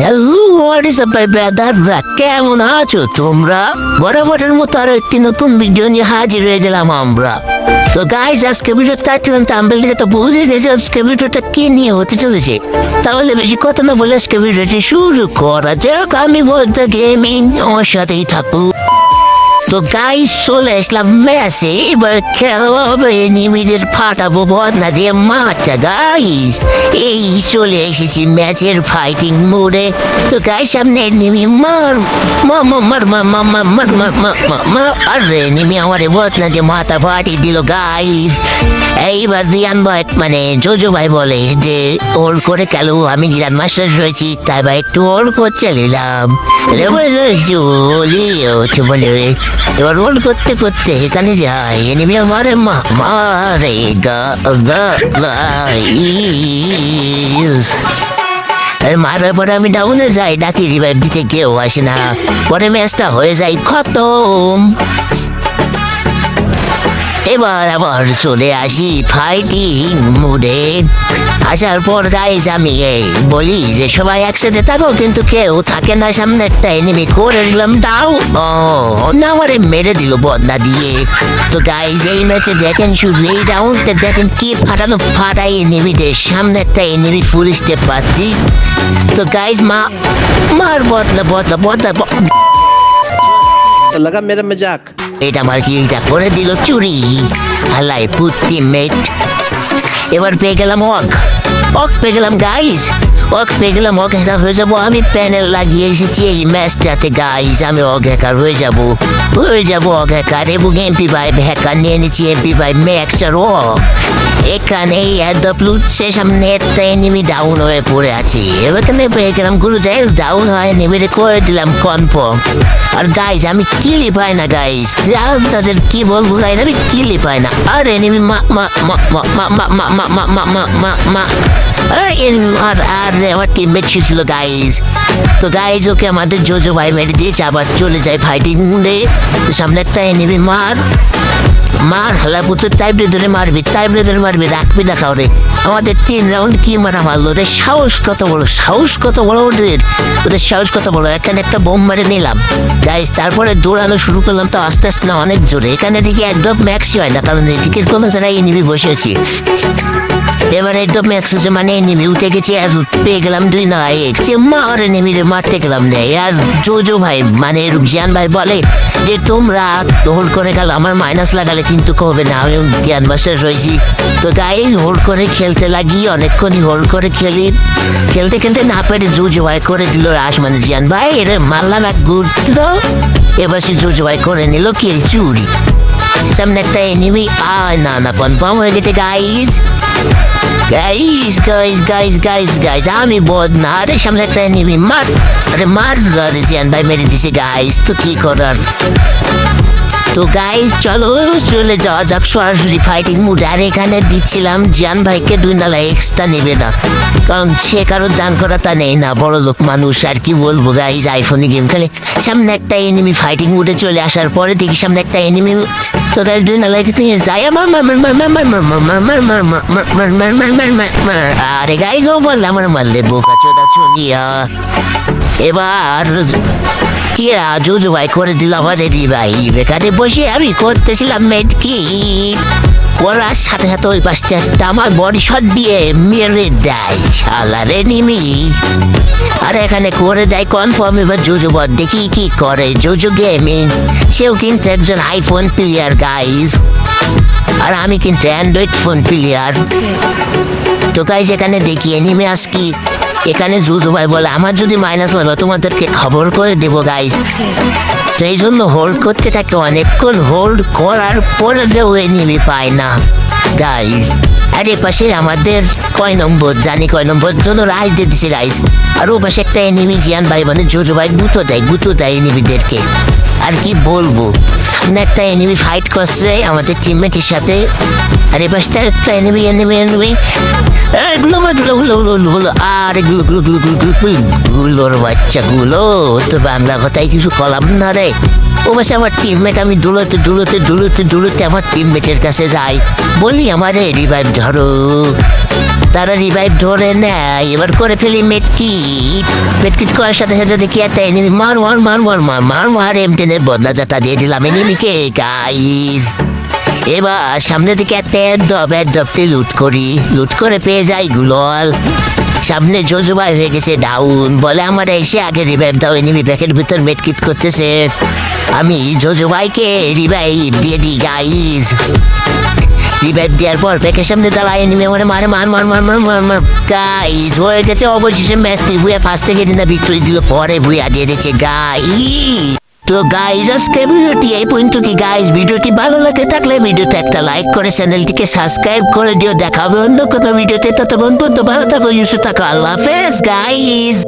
Hello, what is up my ব্রাদাররা, কেমন আছো তোমরা? বরাবরের মতো আরো একটি নতুন ভিডিও নিয়ে হাজির হয়ে গেলাম আমরা। তো গাইজ, আজকে ভিডিওটা চাচ্ছিলাম থাম্বনেল থেকে তো বুঝে গেছে আজকে ভিডিওটা কি নিয়ে হতে চলেছে। তাহলে বেশি কথা না বলে আজকে ভিডিওটি শুরু করা যাক। আমি বলতে গেমিং, আমার সাথেই থাকবো। তো গাইজ, চলে আসলাম ম্যাচে। এবার খেলা হবে নিমিদের ফাটাবো বদনা দিয়ে মাঠটা। গাইজ, এই চলে এসেছি ম্যাচের ফাইটিং মোডে। তো গাইজ, সামনে নিমি মার আরে নিমি আমার বদনা দিয়ে মাথা ফাটিয়ে দিল। গাইজ, এইবার রিয়ান ভাই মানে জোজো ভাই বলে যে হোল্ড করে গেল। আমি জিরান মাস্টার রয়েছি, তাই ভাই একটু হোল্ড করতে নিলাম। এবার রোল করতে করতে এখানে যাই, এনিমি আমারে মারে মারার পরে আমি ডাউনে যাই, ডাকি রিভাইভ দিতে কেউ আসে না। পরে ম্যাচটা হয়ে যায় খতম। এবার আবার চলে আসি ফাইটিং মুডে। আসার পর গাইজ আমি বলি যে সবাই একসাথে থাকো, কিন্তু কেউ থাকে না। সামনে একটা এনিমি করে দিলাম ডাউ, না আমারে মেরে দিল বদনা দিয়ে। তো গাইজ, এই ম্যাচে দেখেন শুধু এই রাউন্ডটা দেখেন কি ফাটাই এনিমিদের। সামনে একটা এনিমি ফুল স্টেপ পাচ্ছি। তো গাইজ মার বদনা लगा मेरा मजाक। এটা আমার কিলটা করে দিল চুরি। হালাই পুত্তি মেট। এবার পেয়ে গেলাম অক পেয়ে গেলাম গাইজ, পেয়ে গেলাম। হ্যাকার হয়ে যাবো। আমি প্যানেল লাগিয়ে এসেছি এই ম্যাচটাতে গাইজ। আমি হ্যাকার হয়ে যাবো হ্যাকার। এবং MP5 হ্যাকার নিয়ে নিচ্ছি, MP5 ম্যাক্সার। এখানে সে সামনে একটা এনিমি ডাউন হয়ে পড়ে আছে। এখানে পেয়ে গেলাম গুরু জায়গা ডাউন হয় নেমে করে দিলাম কনফার্ম। আর গাইজ, আমি কিলি পাই না গাইজ, তাদের কি বলবো গাইজ, আমি কিলি পাই না। আর এনিমি আর আমার টিমমেট ছিল গাইজ। তো গাইজ, ওকে আমাদের জোজো ভাই মেরে দিয়েছে। আবার চলে যায় ফাইটিং মুডে। সামনে একটা এনিমি মার হালা পুত্র, তাই ব্রেদরে মারবি রাখবি না কাউরে। আমাদের 3 রাউন্ড কি মারলো রে। সাহস কত বড় ওদের সাহস কত বড়। এখানে একটা বোম মারে নিলাম গাইজ। তারপরে দৌড়ানো শুরু করলাম, তো আস্তে আস্তে না অনেক জোরে। এখানে দেখি একদম ম্যাক্সই হয় না, কারণ এদিকের কোনো জায়গায় এনিমি বসে আছি। এবার একদম ম্যাক্স হচ্ছে, মানে এনিমি উঠে গেছে। আর পেয়ে গেলাম 2 না 1 মার এনিমিরে মারতে গেলাম না। আর জোজো ভাই মানে রুজিয়ান ভাই বলে যে তোমরা হোল্ড করে গেল, আমার মাইনাস লাগালে কিন্তু হবে না, আমি জ্ঞান মাস্টার রয়েছি। তো গাইজ, হোল্ড করে খেলতে লাগি, অনেকক্ষণই হোল্ড করে খেলতে না পেরে জোজো ভাই করে দিল রাস, মানে জিয়ান ভাই এর মারলাম এক ঘুরতো। এবার সে জোজো ভাই করে নিল কিল চুরি। সামনে একটা এনিমি না কনফার্ম হয়ে গেছে গাইজ। আমি বদনা। আরে সামনে একটা এনিমি মার জিয়ান ভাই মেরে দিছে গাইজ। তো কি করার। তো গাইজ, চলে যাওয়া যাক সরাসরি ফাইটিং মুড। আর এখানে দিচ্ছিলাম জিয়ান ভাইকে 2 নালা এক্সট্রা নেবে না, কারণ সে কারোর দান করা তা নেই না, বড় লোক মানুষ। আর কি বলবো গাইজ, আইফোনে গেম খেলে। সামনে একটা এনিমি ফাইটিং মুডে চলে আসার পরে দেখি সামনে একটা এনিমি। তো গাইজ, 2 নালা নিয়ে যাই আমার আরে গাইজ, ও বললে আমার মারলে বোকা চোদা চুনিয়া। এবার কি জোজো ভাই করে দিল আমার ভাই। বেকারে বসে আমি করতেছিলাম মেডকি, করার সাথে সাথে ওই পাশে একটা আমার বডি শট দিয়ে মেরে দেয় শালারে নিমি। আর এখানে করে দেয় কনফার্ম। এবার জোজো বট দেখি কি করে। জোজো গেমিং, সেও কিন্তু একজন আইফোন প্লেয়ার গাইজ, আর আমি কিন্তু অ্যান্ড্রয়েড ফোন প্লেয়ার। তো গাইজ, এখানে দেখি এনিমি আজকি। এখানে জোজো ভাই বলে আমার যদি মাইনাস হবে তোমাদেরকে খবর করে দেবো গাইজ। তো এই জন্য হোল্ড করতে থাকে অনেকক্ষণ। হোল্ড করার পরে যে ও এনিমি পায় না গাইজ। আর এ পাশে আমাদের কয় নম্বর জন্য রাইজ দিয়ে দিছে গাইজ। আর ও পাশে একটা এনিমি জিয়ান ভাই মানে জোজো ভাই গুঁতো দেয় এনিমিদেরকে। আর কি বলবো, একটা এনিমি ফাইট করছে আমাদের টিমমেটের সাথে। আর এ পাশে একটা এনিমি আর গুলোর বাচ্চাগুলো। তো বাংলা কথায় কিছু কলাম না রে। ও পাশে আমার টিমমেট, আমি দৌড়তে আমার টিমমেটের কাছে যাই, বলি আমার রিভাইভ ধরো। তারা রিভাইভ ধরে নেয়, এবার করে ফেলি মেটকিট করার সাথে সাথে দেখি একটা এনিমি মার এমটেনের বদলা যাতা দিয়ে দিলাম এনিমিকে গাইস। এবার সামনে থেকে একটা অ্যাড্রপটি লুট করে পেয়ে যাই গুলল। সামনে জোজো ভাই হয়ে গেছে ডাউন, বলে আমার এসে আগে রিভাইভ দাও, এনিমি ব্যাকের ভিতর মেটকিট করতেছে। আমি জোজো ভাইকে রিভাইভ দিয়ে দিই গাইস। রিভাইভ দেওয়ার পর প্যাকের সামনে দাঁড়ায় এনিমি মানে মার গাইস। হয়ে গেছে অবশেষে ম্যাচটি। ভুয়া ফার্স্ট থেকে না ভিক্টোরি দিল, পরে ভুয়া দিয়ে দিয়েছে গাইস। তো গাইস আজকে ভিডিওটি এই পর্যন্ত। কি গাইস ভিডিওটি ভালো লাগে থাকলে ভিডিওতে একটা লাইক করে চ্যানেলটিকে সাবস্ক্রাইব করে দিও। দেখা হবে অন্য কোনো ভিডিওতে। ততক্ষণ পর্যন্ত ভালো থাকো, সুস্থ থাকো। আল্লাহ হাফেজ গাইস।